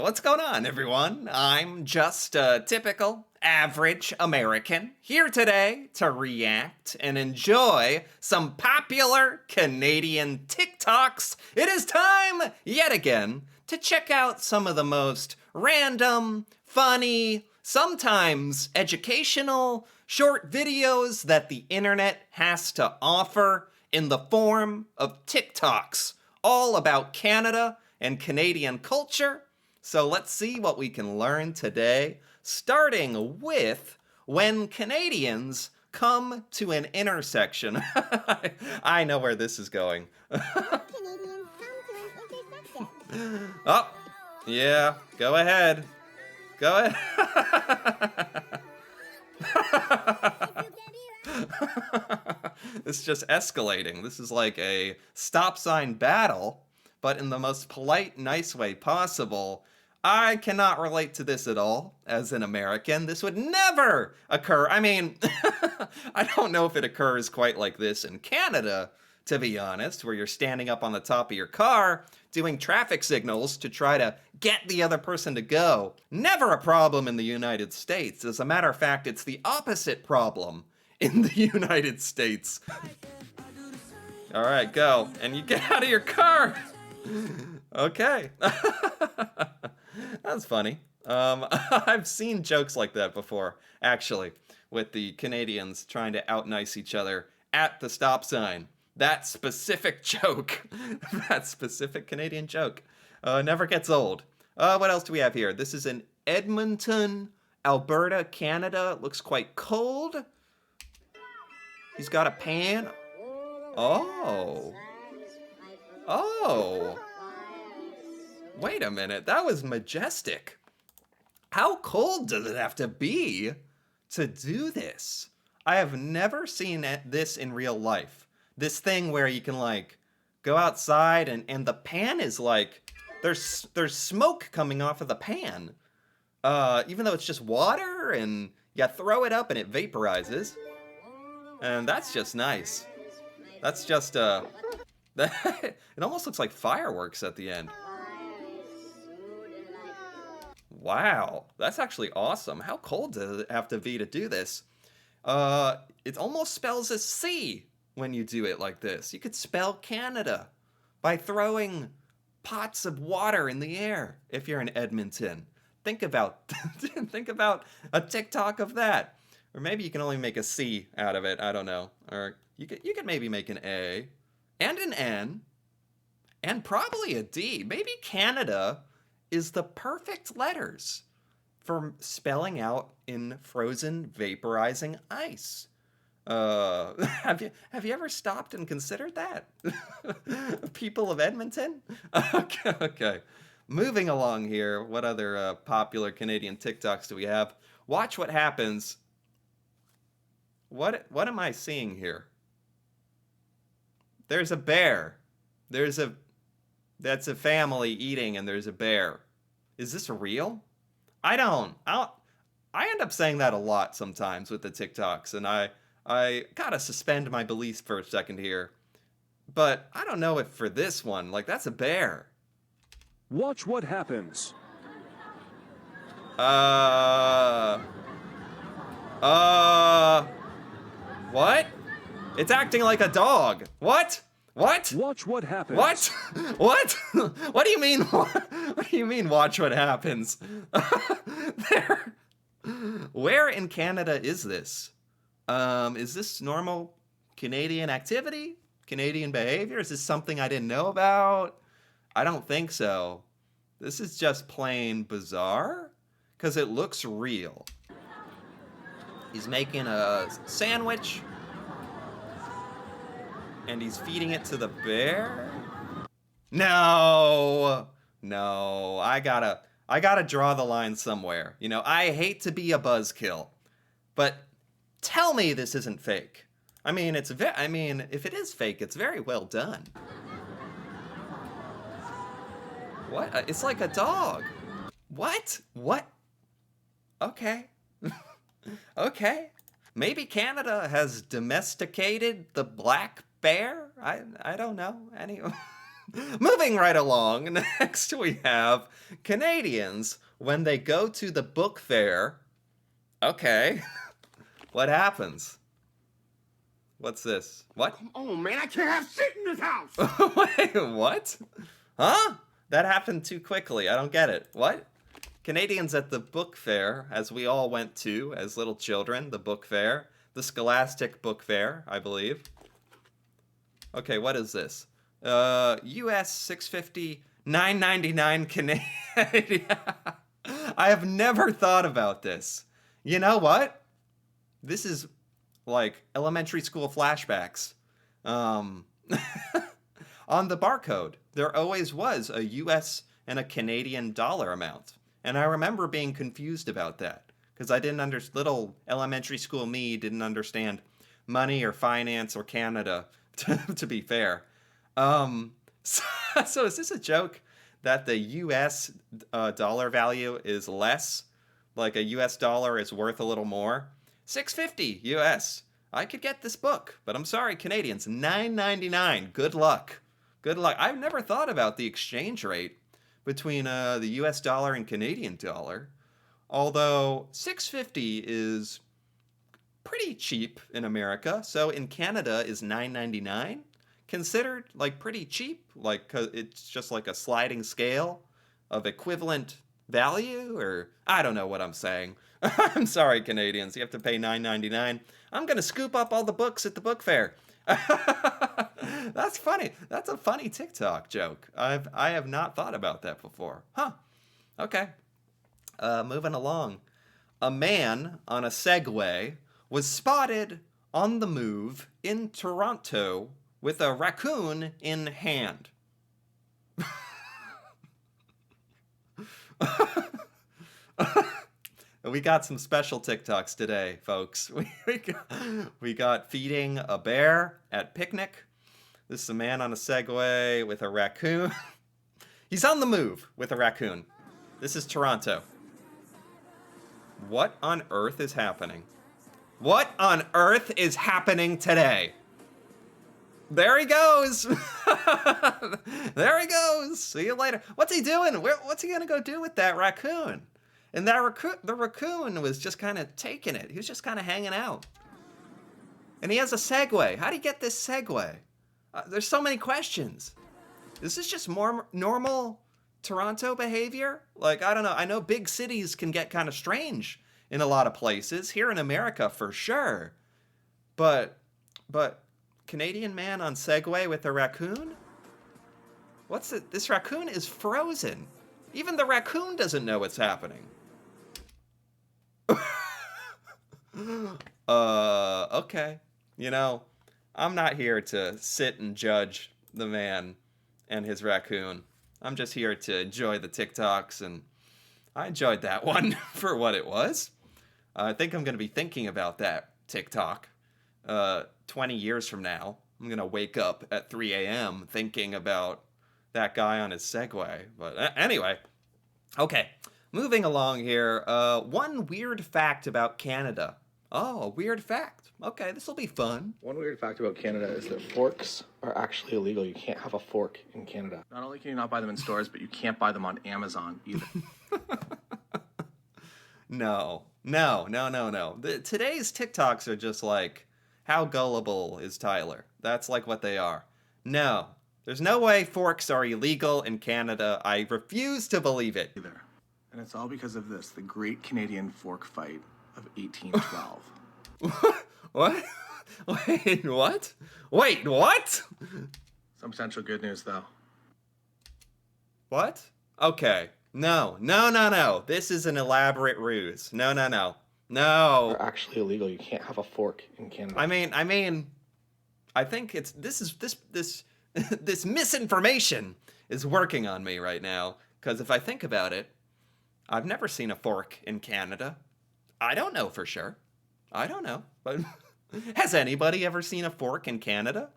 What's going on, everyone? I'm just a typical, average American here today to react and enjoy some popular Canadian TikToks. It is time, yet again, to check out some of the most random, funny, sometimes educational, short videos that the internet has to offer in the form of TikToks, all about Canada and Canadian culture. So let's see what we can learn today, starting with when Canadians come to an intersection. I know where this is going. Oh, yeah, go ahead. Go ahead. This is just escalating. This is like a stop sign battle, but in the most polite, nice way possible. I cannot relate to this at all as an American. This would never occur. I mean, I don't know if it occurs quite like this in Canada, to be honest, where you're standing up on the top of your car doing traffic signals to try to get the other person to go. Never a problem in the United States. As a matter of fact, it's the opposite problem in the United States. All right, go. And you get out of your car. Okay. That's funny. I've seen jokes like that before, actually, with the Canadians trying to out-nice each other at the stop sign. That specific joke, that specific Canadian joke, never gets old. What else do we have here? This is in Edmonton, Alberta, Canada. It looks quite cold. He's got a pan. Oh. Oh. Wait a minute, that was majestic. How cold does it have to be to do this? I have never seen this in real life. This thing where you can like go outside and the pan is like, there's smoke coming off of the pan. Even though it's just water and you throw it up and it vaporizes. And that's just nice. That's just, it almost looks like fireworks at the end. Wow, that's actually awesome. How cold does it have to be to do this? It almost spells a C when you do it like this. You could spell Canada by throwing pots of water in the air if you're in Edmonton. Think about think about a TikTok of that. Or maybe you can only make a C out of it. I don't know. Or you could maybe make an A and an N and probably a D. Maybe Canada is the perfect letters for spelling out in frozen, vaporizing ice. Have you ever stopped and considered that? People of Edmonton? Okay. Moving along here, what other popular Canadian TikToks do we have? Watch what happens. What am I seeing here? There's a bear. That's a family eating and there's a bear. Is this real? I end up saying that a lot sometimes with the TikToks, and I gotta suspend my beliefs for a second here. But I don't know if for this one, like that's a bear. Watch what happens. What? It's acting like a dog. What? What? Watch what happens. What? What? What do you mean? What do you mean? Watch what happens. There. Where in Canada is this? Is this normal Canadian activity? Canadian behavior? Is this something I didn't know about? I don't think so. This is just plain bizarre because it looks real. He's making a sandwich. And he's feeding it to the bear? No, I gotta draw the line somewhere. You know, I hate to be a buzzkill, but tell me this isn't fake. I mean, if it is fake, it's very well done. What? It's like a dog. What? Okay. Okay. Maybe Canada has domesticated the black bear? I don't know. Anyway. Moving right along, next we have Canadians when they go to the book fair. Okay, what happens? What's this? What? Oh man, I can't have shit in this house! Wait, what? Huh? That happened too quickly. I don't get it. What? Canadians at the book fair, as we all went to as little children, the book fair, the Scholastic Book Fair, I believe. Okay, what is this? US 650, 9.99 Canadian. I have never thought about this. You know what? This is like elementary school flashbacks. On the barcode, there always was a US and a Canadian dollar amount. And I remember being confused about that because I didn't understand, little elementary school me didn't understand money or finance or Canada, to be fair. So is this a joke that the US dollar value is less? Like a US dollar is worth a little more? 650 US. I could get this book, but I'm sorry, Canadians, $9.99. Good luck. Good luck. I've never thought about the exchange rate between the US dollar and Canadian dollar. Although 650 is pretty cheap in America, so in Canada is $9.99 considered like pretty cheap, like 'cause it's just like a sliding scale of equivalent value, or I don't know what I'm saying. I'm sorry, Canadians, you have to pay $9.99. I'm gonna scoop up all the books at the book fair. That's funny. That's a funny TikTok joke. I have not thought about that before. Huh. Okay. Moving along. A man on a Segway was spotted on the move in Toronto with a raccoon in hand. We got some special TikToks today, folks. We got feeding a bear at picnic. This is a man on a Segway with a raccoon. He's on the move with a raccoon. This is Toronto. What on earth is happening? What on earth is happening today? There he goes. There he goes. See you later. What's he doing? What's he gonna go do with that raccoon? And the raccoon was just kind of taking it. He was just kind of hanging out. And he has a Segway. How would he get this Segway? There's so many questions. Is this just more normal Toronto behavior? Like, I don't know. I know big cities can get kind of strange in a lot of places. Here in America, for sure. But Canadian man on Segway with a raccoon? What's it? This raccoon is frozen. Even the raccoon doesn't know what's happening. Okay. You know, I'm not here to sit and judge the man and his raccoon. I'm just here to enjoy the TikToks, and I enjoyed that one for what it was. I think I'm going to be thinking about that TikTok 20 years from now. I'm going to wake up at 3 a.m. thinking about that guy on his Segway. But anyway, okay, moving along here. One weird fact about Canada. Oh, a weird fact. Okay, this will be fun. One weird fact about Canada is that forks are actually illegal. You can't have a fork in Canada. Not only can you not buy them in stores, but you can't buy them on Amazon either. No. Today's TikToks are just like, how gullible is Tyler? That's like what they are. No, there's no way forks are illegal in Canada. I refuse to believe it. Either. And it's all because of this, the Great Canadian Fork Fight of 1812. What? Wait, what? Wait, what? Some potential good news, though. What? Okay. No. This is an elaborate ruse. No. They're actually illegal. You can't have a fork in Canada. I mean, I think this this misinformation is working on me right now. Because if I think about it, I've never seen a fork in Canada. I don't know for sure. I don't know. But has anybody ever seen a fork in Canada?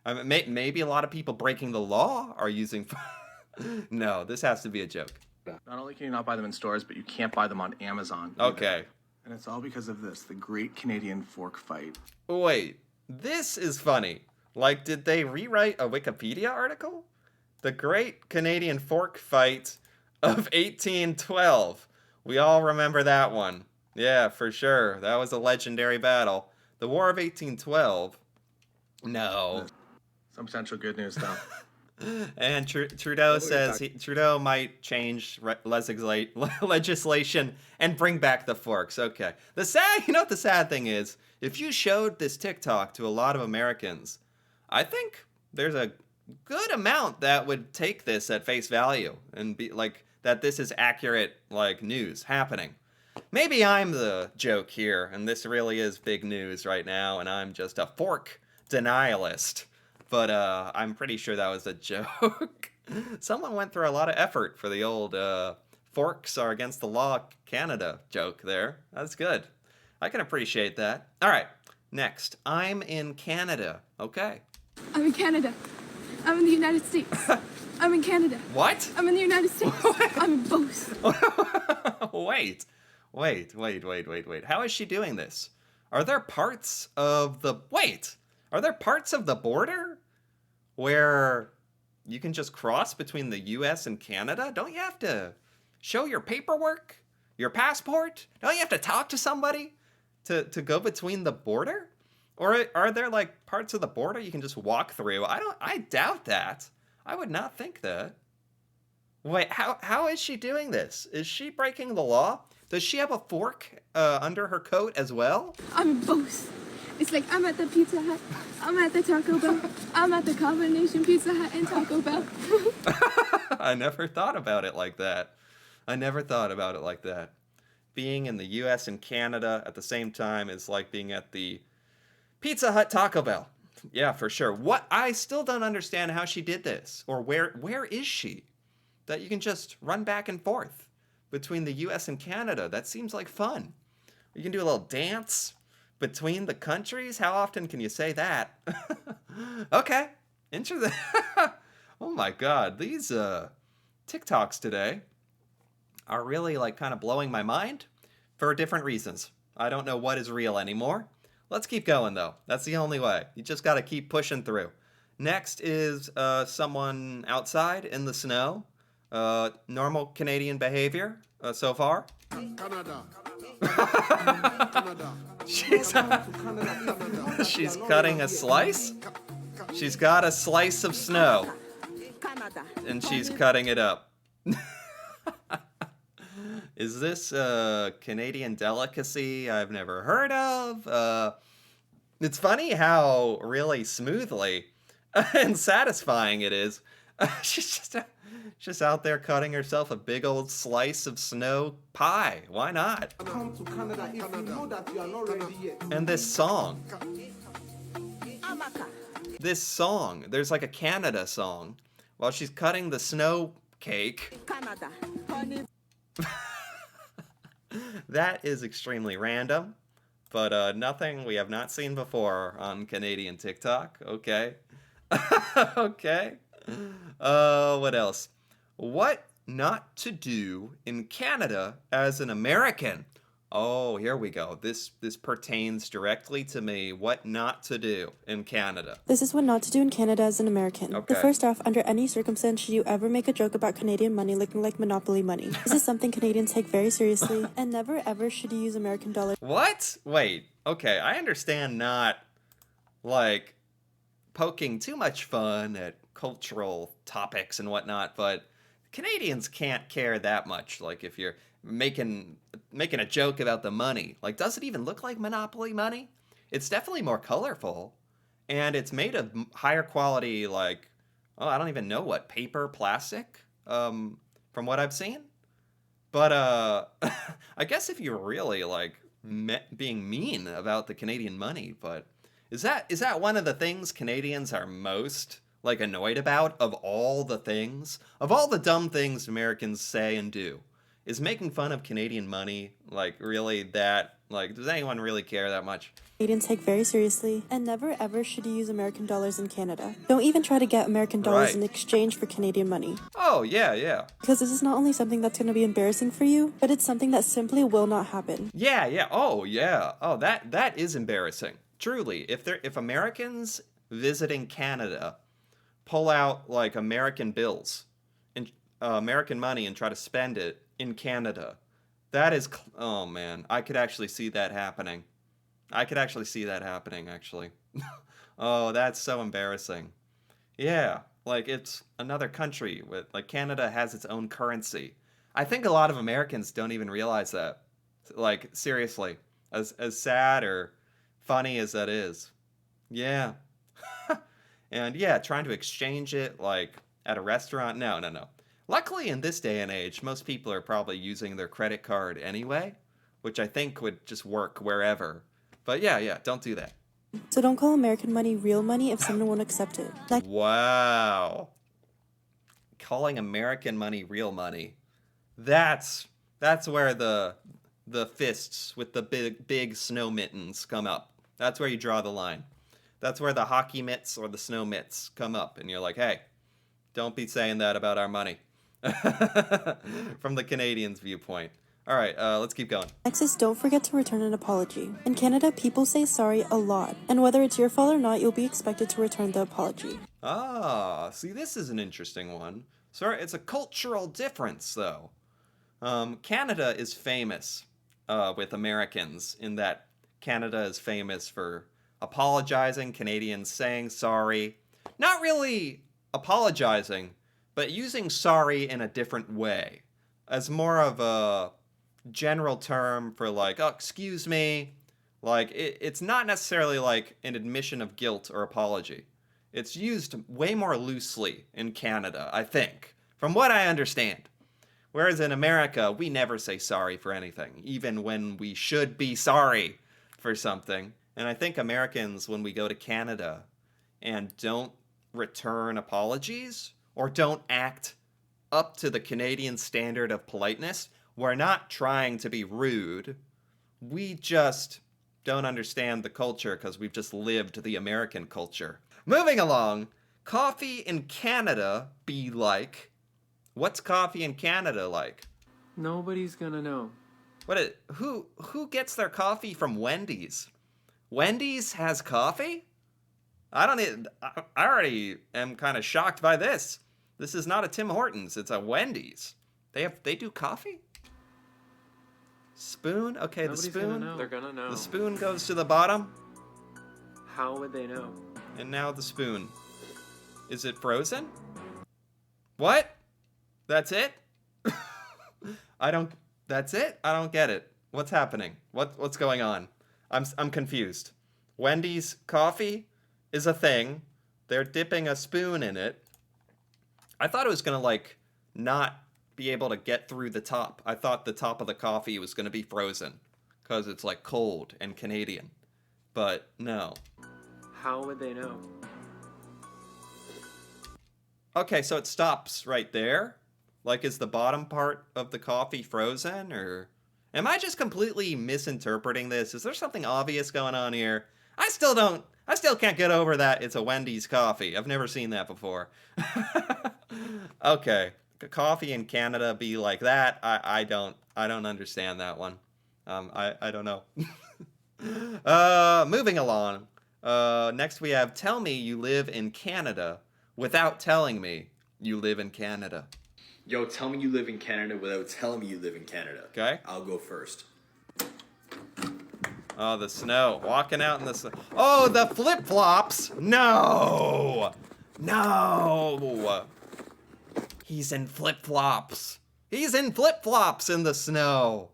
Maybe a lot of people breaking the law are using... No, this has to be a joke. Not only can you not buy them in stores, but you can't buy them on Amazon either. Okay. And it's all because of this, the Great Canadian Fork Fight. Wait, this is funny. Like, did they rewrite a Wikipedia article? The Great Canadian Fork Fight of 1812. We all remember that one. Yeah, for sure. That was a legendary battle. The War of 1812. No. Some potential good news, though. And Trudeau says Trudeau might change legislation and bring back the forks. Okay. You know what the sad thing is? If you showed this TikTok to a lot of Americans, I think there's a good amount that would take this at face value and be like that this is accurate like news happening. Maybe I'm the joke here and this really is big news right now and I'm just a fork denialist. But I'm pretty sure that was a joke. Someone went through a lot of effort for the old forks are against the law Canada joke there. That's good. I can appreciate that. All right, next. I'm in Canada. Okay. I'm in Canada. I'm in the United States. I'm in Canada. What? I'm in the United States. I'm in both. Wait. How is she doing this? Are there parts of the... Wait. Are there parts of the border where you can just cross between the US and Canada? Don't you have to show your paperwork, your passport? Don't you have to talk to somebody to go between the border? Or are there like parts of the border you can just walk through? I doubt that. I would not think that. Wait, how is she doing this? Is she breaking the law? Does she have a fork under her coat as well? I'm in both. It's like I'm at the Pizza Hut, I'm at the Taco Bell, I'm at the combination Pizza Hut and Taco Bell. I never thought about it like that. Being in the US and Canada at the same time is like being at the Pizza Hut Taco Bell. Yeah, for sure. I still don't understand how she did this. Or where is she? That you can just run back and forth between the US and Canada. That seems like fun. You can do a little dance between the countries? How often can you say that? Okay. Interesting. Oh my god. These TikToks today are really like kind of blowing my mind for different reasons. I don't know what is real anymore. Let's keep going though. That's the only way. You just got to keep pushing through. Next is someone outside in the snow. Normal Canadian behavior so far. Canada. She's cutting a slice? She's got a slice of snow. And she's cutting it up. Is this a Canadian delicacy I've never heard of? It's funny how really smoothly and satisfying it is. She's just out there cutting herself a big old slice of snow pie. Why not? Come to Canada if you know that you are not ready yet. And this song. There's like a Canada song while she's cutting the snow cake. Canada. That is extremely random, but nothing we have not seen before on Canadian TikTok. Okay. Okay. What else? What not to do in Canada as an American? Oh, here we go. This pertains directly to me. What not to do in Canada. This is what not to do in Canada as an American. Okay. First off, under any circumstance should you ever make a joke about Canadian money looking like Monopoly money. This is something Canadians take very seriously, and never ever should you use American dollars. What? Wait. Okay, I understand not, like, poking too much fun at cultural topics and whatnot, but Canadians can't care that much. Like, if you're making a joke about the money, like, does it even look like Monopoly money? It's definitely more colorful, and it's made of higher quality, like, oh, I don't even know what, paper, plastic, from what I've seen. But I guess if you're really like being mean about the Canadian money, but is that one of the things Canadians are most like annoyed about of all the things, of all the dumb things Americans say and do? Is making fun of Canadian money, like, really that, like, does anyone really care that much? Canadians take very seriously, and never ever should you use American dollars in Canada. Don't even try to get American dollars in exchange for Canadian money. Oh, yeah. Because this is not only something that's going to be embarrassing for you, but it's something that simply will not happen. Yeah. Oh, yeah. Oh, that is embarrassing. Truly, if Americans visiting Canada pull out like American bills and American money and try to spend it in Canada. That is, oh man, I could actually see that happening. I could actually see that happening, actually. Oh, that's so embarrassing. Yeah, like it's another country with, like, Canada has its own currency. I think a lot of Americans don't even realize that. Like, seriously, as sad or funny as that is. Yeah. And yeah, trying to exchange it like at a restaurant. No, no, no. Luckily, in this day and age, most people are probably using their credit card anyway, which I think would just work wherever. But yeah, yeah, don't do that. So don't call American money real money if someone won't accept it. Wow. Calling American money real money. That's where the fists with the big snow mittens come up. That's where you draw the line. That's where the hockey mitts or the snow mitts come up, and you're like, hey, don't be saying that about our money. From the Canadians' viewpoint. All right, let's keep going. Next is don't forget to return an apology. In Canada, people say sorry a lot, and whether it's your fault or not, you'll be expected to return the apology. Ah, see, this is an interesting one. Sorry, it's a cultural difference, though. Canada is famous with Americans in that Canada is famous for apologizing, Canadians saying sorry. Not really apologizing, but using sorry in a different way. As more of a general term for like, oh, excuse me. Like, it's not necessarily like an admission of guilt or apology. It's used way more loosely in Canada, I think, from what I understand. Whereas in America, we never say sorry for anything, even when we should be sorry for something. And I think Americans, when we go to Canada and don't return apologies or don't act up to the Canadian standard of politeness, we're not trying to be rude. We just don't understand the culture because we've just lived the American culture. Moving along, coffee in Canada be like. What's coffee in Canada like? Nobody's gonna know. Who gets their coffee from Wendy's? Wendy's has coffee? I already am kind of shocked by this. This is not a Tim Hortons, it's a Wendy's. They do coffee? Spoon? Okay, Nobody's the spoon. Gonna know. They're gonna know. The spoon goes to the bottom. How would they know? And now the spoon. Is it frozen? What? That's it? That's it? I don't get it. What's happening? What's going on? I'm confused. Wendy's coffee is a thing. They're dipping a spoon in it. I thought it was gonna like not be able to get through the top. I thought the top of the coffee was gonna be frozen because it's like cold and Canadian. But no. How would they know? Okay, so it stops right there. Like, is the bottom part of the coffee frozen, or am I just completely misinterpreting this? Is there something obvious going on here? I still can't get over that it's a Wendy's coffee. I've never seen that before. Okay, coffee in Canada be like that? I don't understand that one. I don't know. Moving along. Next we have tell me you live in Canada without telling me you live in Canada. Yo, tell me you live in Canada without telling me you live in Canada. Okay. I'll go first. Oh, the snow. Walking out in the snow. Oh, the flip-flops! No! No! He's in flip-flops. He's in flip-flops in the snow.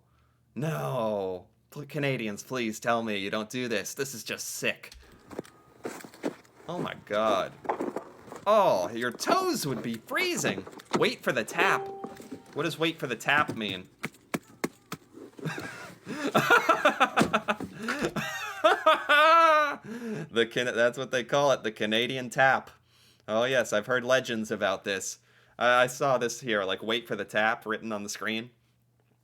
No. Canadians, please tell me you don't do this. This is just sick. Oh my god. Oh, your toes would be freezing. Wait for the tap. What does wait for the tap mean? That's what they call it, the Canadian tap. Oh yes, I've heard legends about this. I saw this here, like wait for the tap written on the screen.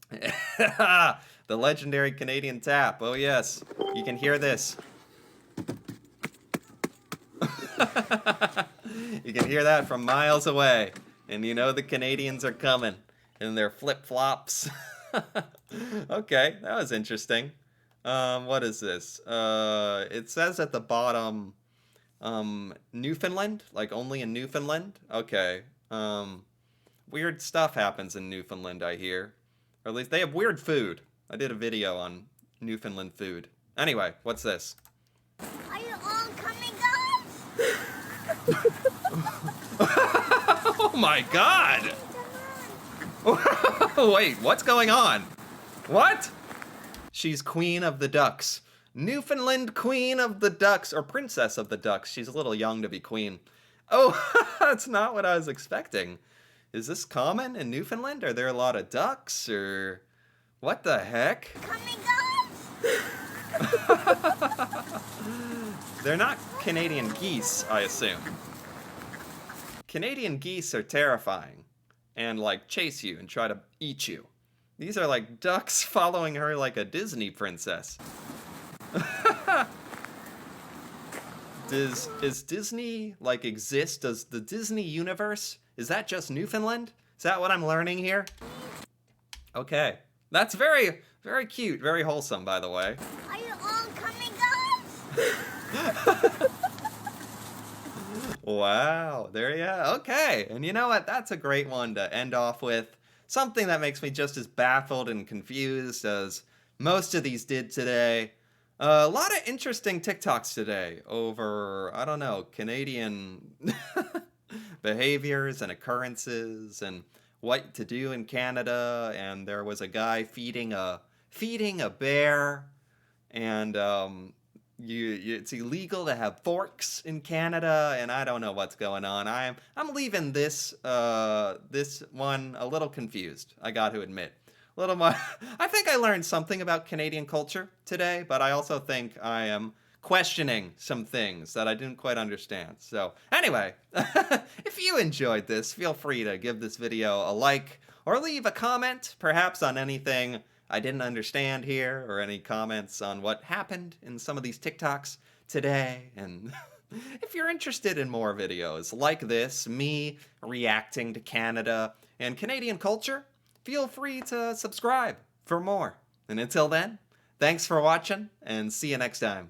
The legendary Canadian tap. Oh yes, you can hear this. You can hear that from miles away, and you know the Canadians are coming in their flip-flops. Okay, that was interesting. What is this? It says at the bottom, Newfoundland? Like only in Newfoundland? Okay. Weird stuff happens in Newfoundland, I hear. Or at least they have weird food. I did a video on Newfoundland food. Anyway, what's this? Are you all coming, guys? Oh my god! Wait, what's going on? What? She's Queen of the Ducks. Newfoundland Queen of the Ducks, or Princess of the Ducks. She's a little young to be queen. Oh, that's not what I was expecting. Is this common in Newfoundland? Are there a lot of ducks, or what the heck? Coming, guys? They're not Canadian geese, I assume. Canadian geese are terrifying and like chase you and try to eat you. These are like ducks following her like a Disney princess. Is Disney like exist? Does the Disney universe, is that just Newfoundland? Is that what I'm learning here? Okay. That's very, very cute, very wholesome, by the way. Are you all coming, guys? Wow, there you go. Okay, and you know what? That's a great one to end off with. Something that makes me just as baffled and confused as most of these did today. A lot of interesting TikToks today over, I don't know, Canadian behaviors and occurrences and what to do in Canada. And there was a guy feeding a bear, and it's illegal to have forks in Canada, and I don't know what's going on. I'm leaving this this one a little confused, I got to admit. A little more. I think I learned something about Canadian culture today, but I also think I am questioning some things that I didn't quite understand. So anyway, if you enjoyed this, feel free to give this video a like or leave a comment, perhaps on anything I didn't understand here, or any comments on what happened in some of these TikToks today. And if you're interested in more videos like this, me reacting to Canada and Canadian culture, feel free to subscribe for more. And until then, thanks for watching, and see you next time.